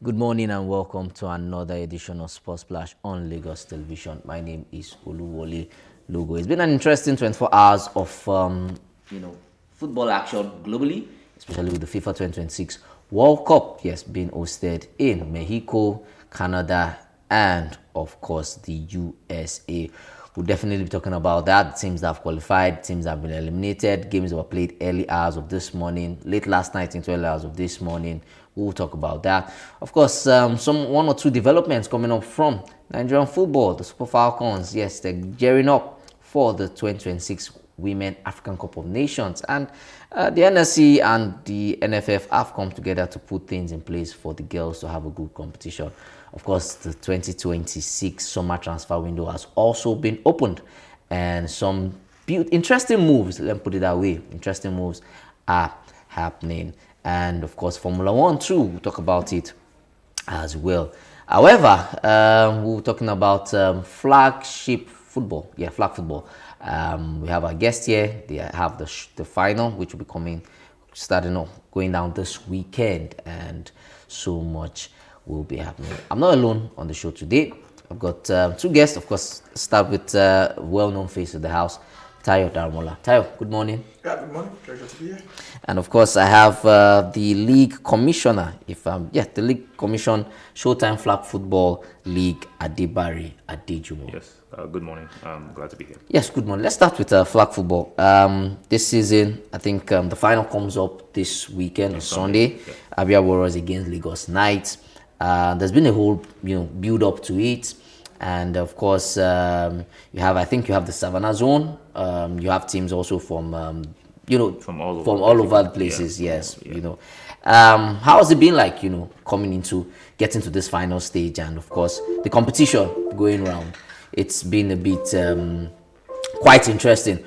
Good morning and welcome to another edition of Sports Splash on Lagos Television. My name is Oluwole Lugo. It's been an interesting 24 hours of football action globally, especially with the FIFA 2026 World Cup, yes, being hosted in Mexico, Canada, and of course the USA. We'll definitely be talking about that. Teams that have qualified, teams that have been eliminated, games that were played early hours of this morning, late last night into early hours of this morning. We'll talk about that. Of course, some one or two developments coming up from Nigerian football. The Super Falcons, yes, they're gearing up for the 2026 Women African Cup of Nations. And the NSC and the NFF have come together to put things in place for the girls to have a good competition. Of course, the 2026 summer transfer window has also been opened, and some interesting moves, let me put it that way, interesting moves are happening. And of course, Formula One too, we'll talk about it as well. However, we were talking about flagship football. Yeah, flag football. We have our guest here. They have the final, which will be starting off, going down this weekend, and so much will be happening. I'm not alone on the show today. I've got two guests. Of course, start with well-known face of the house, Tayo Darmola. Tayo, good morning. Yeah, good morning. Pleasure to be here. And of course, I have the league commissioner, the league commission, Showtime Flag Football League, Adebari Adejumo. Yes, good morning. I'm glad to be here. Yes, good morning. Let's start with flag football. This season, I think the final comes up this weekend on Sunday. Yeah. Abia Warriors against Lagos Knights. There's been a whole build up to it. And of course, you have the Savannah Zone. You have teams also from From all over all over the places. Yeah. Yes, Yeah. how has it been like? Getting to this final stage, and of course the competition going round. It's been a bit quite interesting.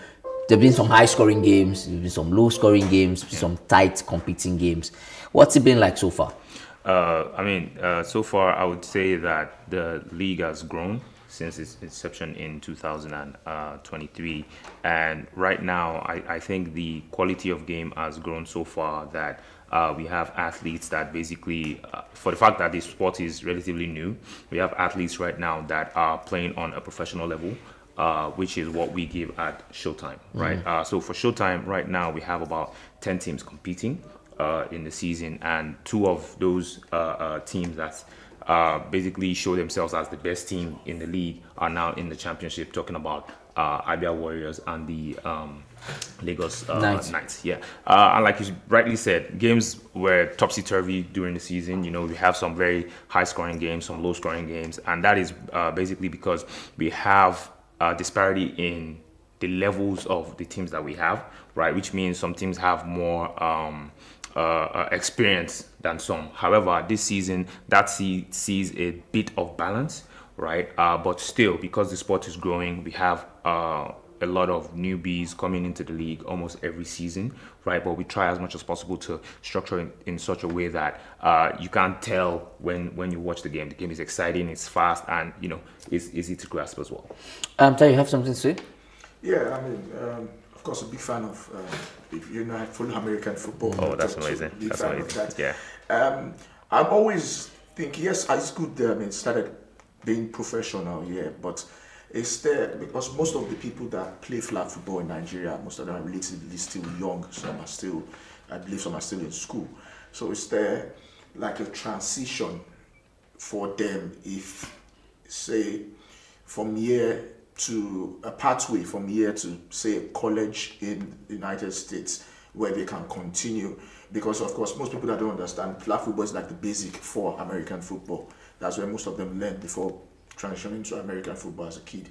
There've been some high-scoring games, there've been some low-scoring games, some tight competing games. What's it been like so far? So far, I would say that the league has grown since its inception in 2023. And right now, I think the quality of game has grown so far that we have athletes that basically, for the fact that this sport is relatively new, we have athletes right now that are playing on a professional level. Which is what we give at Showtime, right? So for Showtime, right now, we have about 10 teams competing in the season, and two of those teams that basically show themselves as the best team in the league are now in the championship, talking about Abia Warriors and the Lagos Knights. Yeah. And like you rightly said, games were topsy-turvy during the season. We have some very high-scoring games, some low-scoring games, and that is basically because we have disparity in the levels of the teams that we have, right? Which means some teams have more experience than some. However, this season that sees a bit of balance, right? But still, because the sport is growing, we have a lot of newbies coming into the league almost every season, right? But we try as much as possible to structure it in such a way that you can't tell when you watch the game. The game is exciting, it's fast, and it's easy to grasp as well. Tay, you have something to say? Yeah, of course, a big fan of, I follow American football. Oh, that's amazing. Big That's fan amazing. of that. Yeah. I'm always thinking, yes, it's good that, it started being professional, yeah, but it's there because most of the people that play flag football in Nigeria, most of them are relatively still young. I believe some are still in school. So it's there like a transition for them if, say, from here to a pathway from here to, say, a college in the United States where they can continue. Because, of course, most people that don't understand, flag football is like the basic for American football. That's where most of them learn before transitioning to American football as a kid.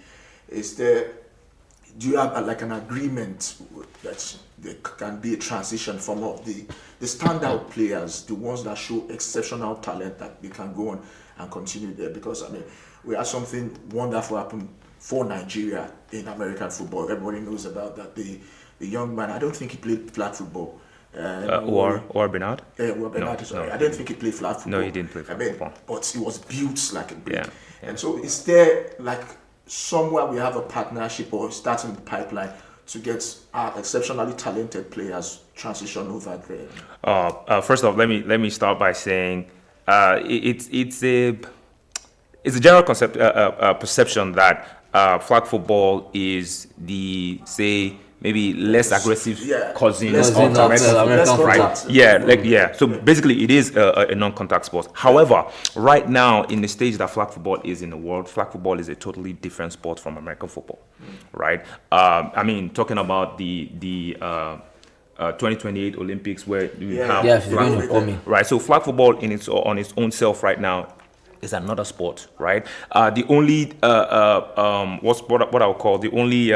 Do you have like an agreement that there can be a transition from the standout players, the ones that show exceptional talent, that they can go on and continue there? Because we had something wonderful happen for Nigeria in American football. Everybody knows about that. The young man, I don't think he played flag football. Or Bernard? Bernard, sorry. I don't think he played flag football. No, he didn't play flag football. But he was built like a brick. Yeah. And so is there like somewhere we have a partnership or starting the pipeline to get our exceptionally talented players transition over there? First off, let me start by saying it's a general concept perception that flag football is the, say, maybe less aggressive cousin less of contact, American less football, right? contact. Yeah. So basically, it is a non-contact sport. However, right now in the stage that flag football is in the world, flag football is a totally different sport from American football, right? I mean, talking about the 2028 Olympics where we have Yeah, if flag you're going to football, call me. right? So flag football on its own self right now is another sport, right? The only what I would call the only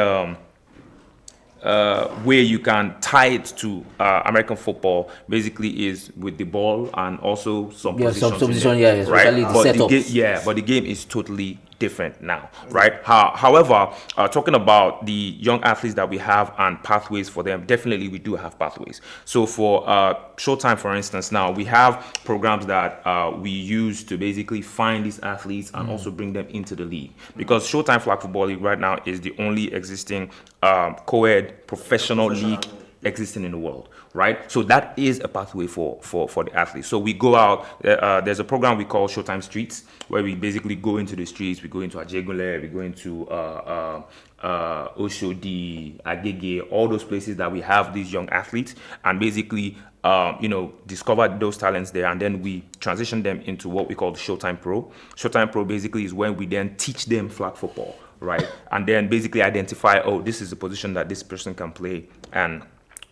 way you can tie it to American football basically is with the ball and also some positions some position, in there, especially the but setups. but the game is totally different now, right? However, talking about the young athletes that we have and pathways for them, definitely we do have pathways. So for Showtime, for instance, now we have programs that we use to basically find these athletes and also bring them into the league. Because Showtime Flag Football League right now is the only existing co-ed professional league existing in the world, right? So that is a pathway for the athletes. So we go out, there's a program we call Showtime Streets, where we basically go into the streets, we go into Ajegule, we go into Oshodi, Agege, all those places that we have these young athletes, and basically discover those talents there, and then we transition them into what we call the Showtime Pro. Showtime Pro basically is when we then teach them flag football, right? And then basically identify, oh, this is the position that this person can play, and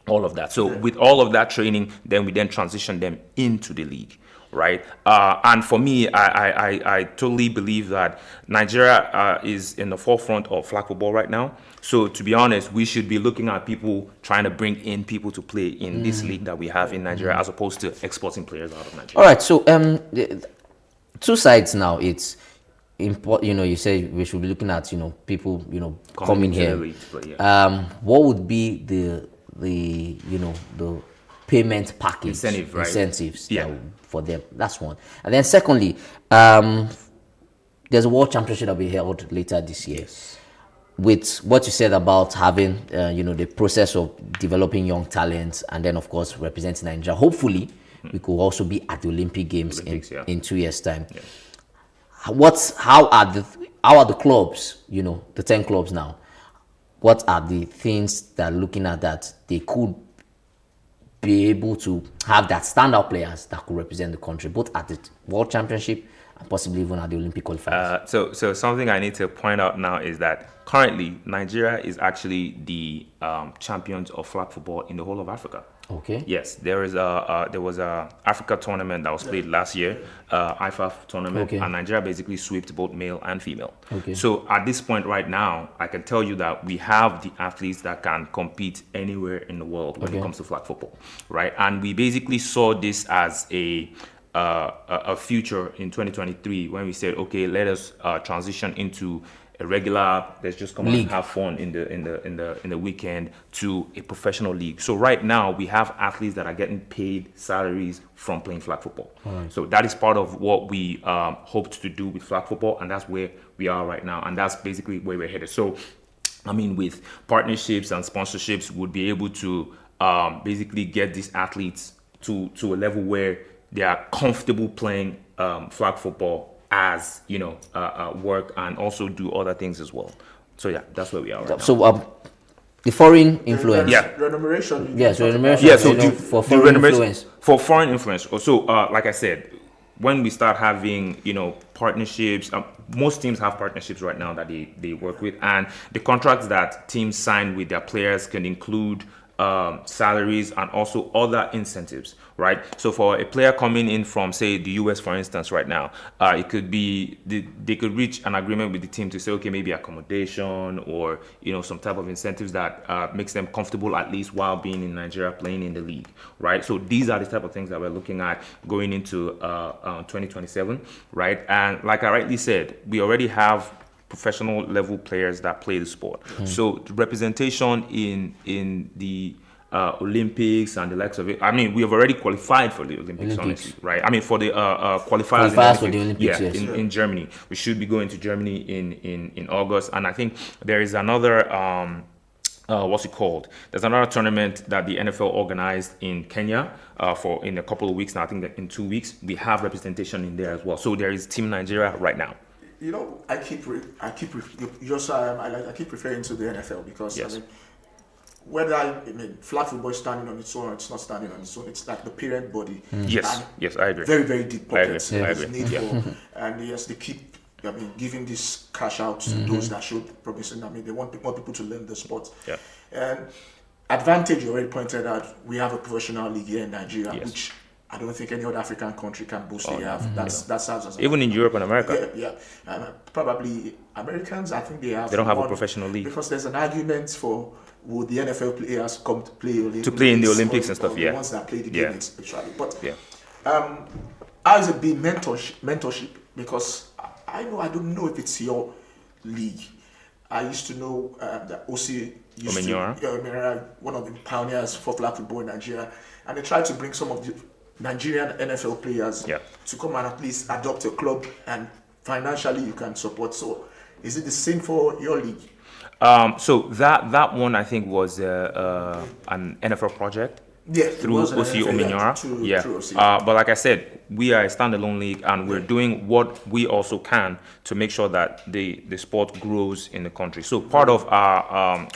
all of that. So with all of that training, then we then transition them into the league, right? And for me, I totally believe that Nigeria is in the forefront of flag football right now. So to be honest, we should be looking at people trying to bring in people to play in this league that we have in Nigeria, as opposed to exporting players out of Nigeria. All right, so two sides now. It's important, you say we should be looking at people coming into the here. league, but yeah. What would be the payment package Incentive, right? incentives Yeah. for them? That's one. And then secondly, there's a world championship that will be held later this year. With what you said about having the process of developing young talents, and then of course representing Nigeria, hopefully we could also be at the Olympic Games in 2 years time. How are the clubs, the 10 clubs now, what are the things that looking at that they could be able to have that standout players that could represent the country, both at the World Championship and possibly even at the Olympic qualifiers? So something I need to point out now is that currently Nigeria is actually the champions of flag football in the whole of Africa. Okay. Yes, there was a Africa tournament that was played last year, IFAF tournament, and Nigeria basically swept both male and female. Okay. So at this point right now, I can tell you that we have the athletes that can compete anywhere in the world when it comes to flag football, right? And we basically saw this as a future in 2023 when we said, okay, let us transition into a regular, let's just come and have fun in the weekend, to a professional league. So right now we have athletes that are getting paid salaries from playing flag football. So that is part of what we hoped to do with flag football, and that's where we are right now, and that's basically where we're headed. So I mean, with partnerships and sponsorships, we'll be able to basically get these athletes to a level where they are comfortable playing flag football as work, and also do other things as well. So yeah, that's where we are right now. So the foreign influence. Remuneration. Yes, remuneration. Yeah, so for foreign influence. For foreign influence. Also, like I said, when we start having partnerships, most teams have partnerships right now that they work with, and the contracts that teams sign with their players can include salaries and also other incentives, right? So for a player coming in from, say, the US, for instance, right now, it could be they could reach an agreement with the team to say, okay, maybe accommodation or some type of incentives that makes them comfortable, at least while being in Nigeria playing in the league, right? So these are the type of things that we're looking at going into 2027, right? And like I rightly said, we already have professional level players that play the sport. So the representation in the Olympics and the likes of it, I mean, we have already qualified for the Olympics. Honestly, right? I mean, for the qualifiers for the Olympics, yes. in Germany. We should be going to Germany in August, and I think there is another what's it called? There's another tournament that the NFL organized in Kenya for in a couple of weeks now. I think that in 2 weeks we have representation in there as well. So there is Team Nigeria right now. I keep referring to the NFL because Yes. flag football is standing on its own or it's not standing on its own. It's like the parent body. Yes, And yes, I agree. very, very deep pockets. I agree. There's need for, and yes, they keep giving this cash out to those that should promising. They want more people to learn the sport. Yeah. And advantage, you already pointed out, we have a professional league here in Nigeria, Yes. which I don't think any other African country can boast they have. That serves as Even in Europe and America. yeah. Probably Americans, I think they have. They don't have a one- professional league. because there's an argument for would the NFL players come to play Olympics, To play in the Olympics and stuff, or yeah. the ones that play the Yeah. game especially. But Yeah. how is it be mentorship? Because I don't know if it's your league. I used to know that OC used Omenyora. Omenyora, one of the pioneers for flag football in Nigeria, and they tried to bring some of the Nigerian NFL players Yeah. to come and at least adopt a club, and financially you can support. So, is it the same for your league? So that one I think was an NFL project. Yeah, it Through was an OC NFL, Omenyora. through Yeah. OC. But like I said, we are a standalone league and we're doing what we also can to make sure that the sport grows in the country. So part of our,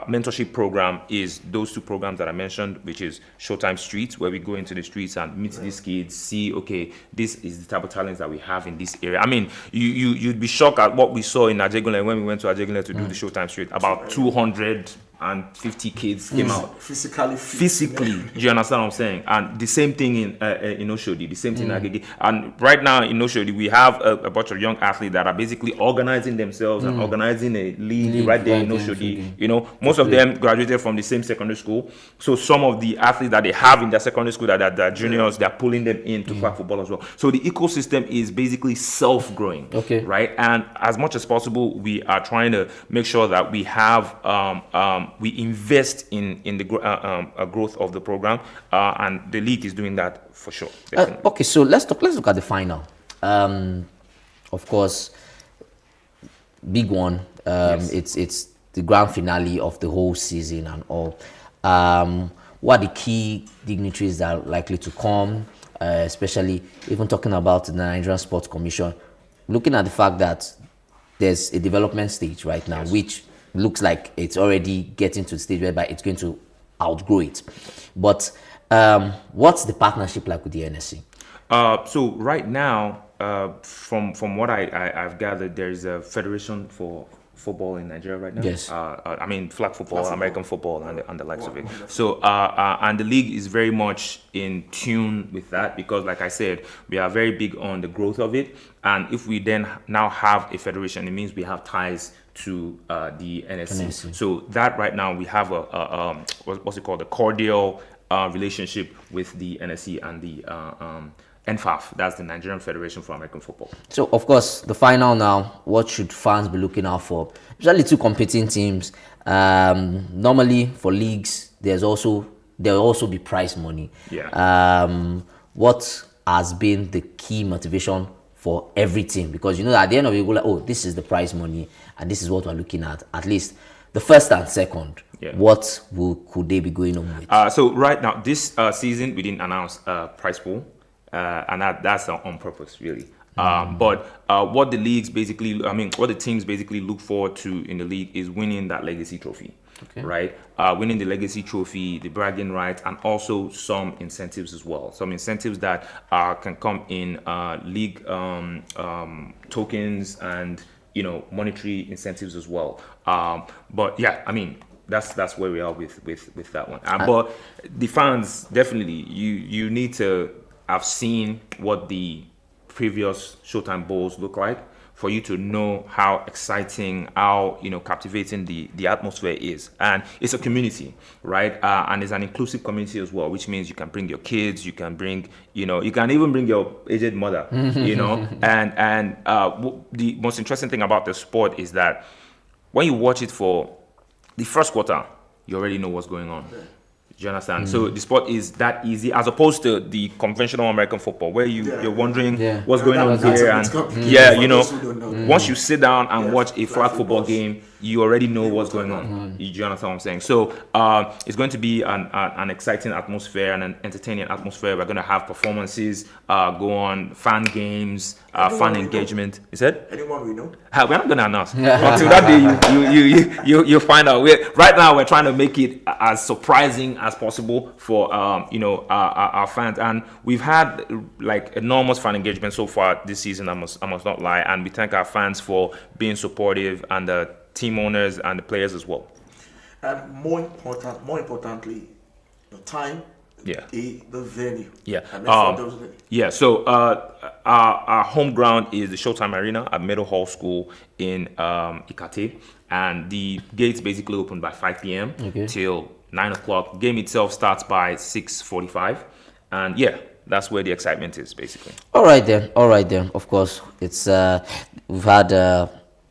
mentorship program is those two programs that I mentioned, which is Showtime Streets, where we go into the streets and meet these kids, see, okay, this is the type of talents that we have in this area. I mean, you'd be shocked at what we saw in Ajegule when we went to Ajegule to do the Showtime Street. About 250 kids came out. Physically, do you understand what I'm saying? And the same thing in Oshodi, the same thing in Agege. And right now in Oshodi, we have a bunch of young athletes that are basically organizing themselves and organizing a league right there in Oshodi. You know, most of them graduated from the same secondary school. So some of the athletes that they have in their secondary school that are juniors, they're pulling them into flag football as well. So the ecosystem is basically self-growing. Okay. Right? And as much as possible, we are trying to make sure that we have we invest in the growth of the program, and the league is doing that for sure. Okay, so let's look at the final. Of course, big one. Yes. It's the grand finale of the whole season and all. What are the key dignitaries that are likely to come? Especially even talking about the Nigerian Sports Commission, looking at the fact that there's a development stage right now, which looks like it's already getting to the stage whereby it's going to outgrow it. But what's the partnership like with the NSC? So right now, from what I've gathered, there's a federation for football in Nigeria right now. Yes. I mean flag football, American football, and the likes of it. So and the league is very much in tune with that because, like I said, we are very big on the growth of it. And if we then now have a federation, it means we have ties to the NSC. So that right now we have a what's it called, a cordial relationship with the NSC and the NFAF, that's the Nigerian Federation for American Football. So, of course, the final now, what should fans be looking out for? Usually two competing teams. Normally, for leagues, there will also be prize money. Yeah. What has been the key motivation for every team? Because, you know, at the end of it, you go like, oh, this is the prize money, and this is what we're looking at least the first and second. Yeah. What could they be going on with? So, right now, this season, we didn't announce prize pool. And that's on purpose, really. But what the leagues basically, what the teams basically look forward to in the league is winning that legacy trophy, right? Winning the legacy trophy, the bragging rights, and also some incentives as well. Some incentives that can come in league tokens and monetary incentives as well. But yeah, that's where we are with that one. But the fans definitely, you need to. I've seen what the previous Showtime Bowls look like for you to know how exciting, how captivating the atmosphere is. And it's a community, right? And it's an inclusive community as well, which means you can bring your kids, you can bring, you can even bring your aged mother, And the most interesting thing about the sport is that when you watch it for the first quarter, you already know what's going on. Do you understand? So the sport is that easy as opposed to the conventional American football where you're wondering Yeah. what's going on That's here a and bit complicated yeah, for you know, those who don't know. once you sit down and Yeah, watch a flag football footballs. game, you already know what's what's going going on. Do you understand what I'm saying? So it's going to be an exciting atmosphere and an entertaining atmosphere. We're going to have performances, go on, fan games, Anyone fan we know? engagement. Is it? Anyone we know? We're not gonna announce until that day. You find out. Right now we're trying to make it as surprising as possible for our fans, and we've had like enormous fan engagement so far this season. I must not lie, and we thank our fans for being supportive and the team owners and the players as well. And more importantly, the time, Yeah. the venue. Yeah. And then for those, Yeah, so our home ground is the Showtime Arena at Middle Hall School in Ikate, and the gates basically open by 5 p.m. till 9 o'clock. Game itself starts by 6:45, and yeah, that's where the excitement is basically. All right then. Of course, it's we've had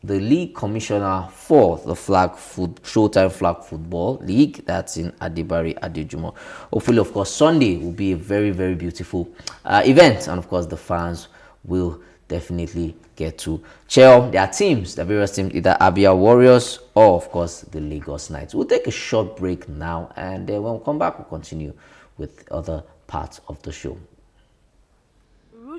the league commissioner for the Showtime Flag Football League. That's in Adibari Adejumo. Hopefully, of course, Sunday will be a very, very beautiful event, and of course, the fans will definitely get to cheer their teams, the various teams, either Abia Warriors or, of course, the Lagos Knights. We'll take a short break now, and when we come back, we'll continue with other parts of the show.